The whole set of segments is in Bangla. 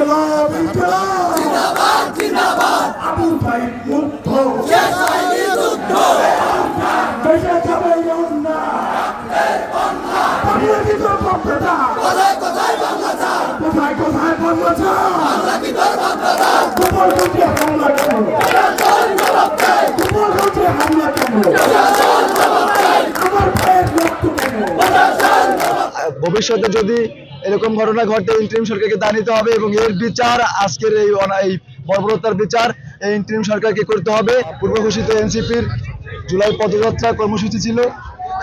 ইনকলাব ইনকলাব জিন্দাবাদ জিন্দাবাদ আবু সাইদ মুক্ত শেষ হয়নি যুদ্ধ দেশে যাবে না রক্তের বন্যা পানিয়ে দিত বাপটা কোথায় কোথায় বাংলাদেশ কোথায় কোথায় বাংলাদেশ বাংলা কি তোর বাংলাদেশ গোপাল গঞ্জে হামলা কেন চল জবাব চাই গোপাল গঞ্জে হামলা কেন চল জবাব চাই আমার ভাইয়ের রক্ত কেন ভবিষ্যতে যদি এরকম ঘটনা ঘটে ইন্টারিম সরকারকে দাঁড়াতে হবে এবং এর বিচার আজকের এই বর্বরতার বিচার এই ইন্টারিম সরকারকে করতে হবে। পূর্ব ঘোষিত এনসিপির জুলাই পদযাত্রা কর্মসূচি ছিল,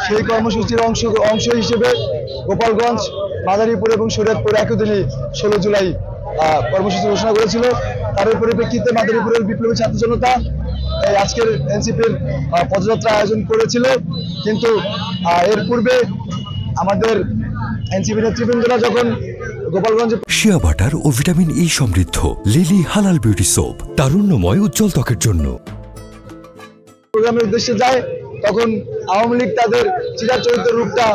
সেই কর্মসূচির অংশ হিসেবে গোপালগঞ্জ, মাদারীপুর এবং শরীয়তপুর একই দিনই 16 জুলাই কর্মসূচি ঘোষণা করেছিল। তার পরিপ্রেক্ষিতে মাদারীপুরের বিপ্লবী ছাত্র জনতা আজকের এনসিপির পদযাত্রা আয়োজন করেছিল, কিন্তু এর পূর্বে আমাদের এনসিপি নেতৃবৃন্দরা যখন গোপালগঞ্জে শিয়া বাটার ও ভিটামিন ই সমৃদ্ধ লিলি হালাল বিউটি সোপ, তারুণ্যময় উজ্জ্বল ত্বকের জন্য প্রোগ্রামের উদ্দেশ্যে যায়, তখন আওয়ামী লীগ তাদের চিরাচরিত রূপটা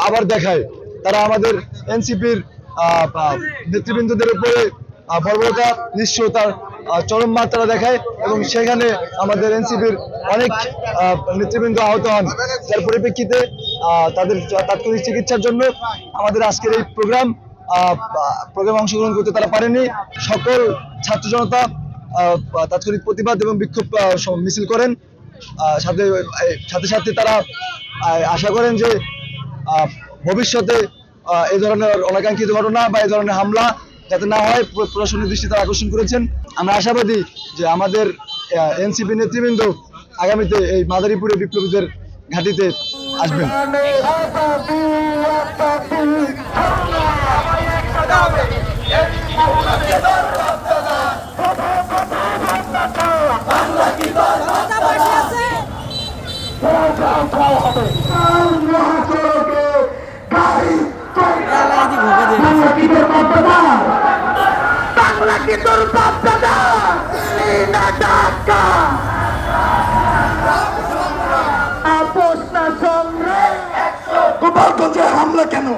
আবার দেখায়। তারা আমাদের এনসিপির নেতৃবৃন্দদের উপরে বর্বরতা নিশ্চয়তার চরম মাত্রা দেখায় এবং সেখানে আমাদের এনসিপির অনেক নেতৃবৃন্দ আহত হন, যার পরিপ্রেক্ষিতে তাদের তাৎক্ষণিক চিকিৎসার জন্য আমাদের আজকের এই প্রোগ্রামে অংশগ্রহণ করতে তারা পারেনি। সকল ছাত্র জনতা তাৎক্ষণিক প্রতিবাদ এবং বিক্ষোভ মিছিল করেন। সাথে সাথে তারা আশা করেন যে ভবিষ্যতে এই ধরনের অনাকাঙ্ক্ষিত ঘটনা বা এই ধরনের হামলা যাতে না হয় প্রশাসনের দৃষ্টি তারা আকর্ষণ করেছেন। আমরা আশাবাদী যে আমাদের এনসিপি নেতৃবৃন্দ আগামীতে এই মাদারীপুরে বিপ্লবীদের ঘাঁটিতে আসবেন। গোপালগঞ্জে হামলা কেন?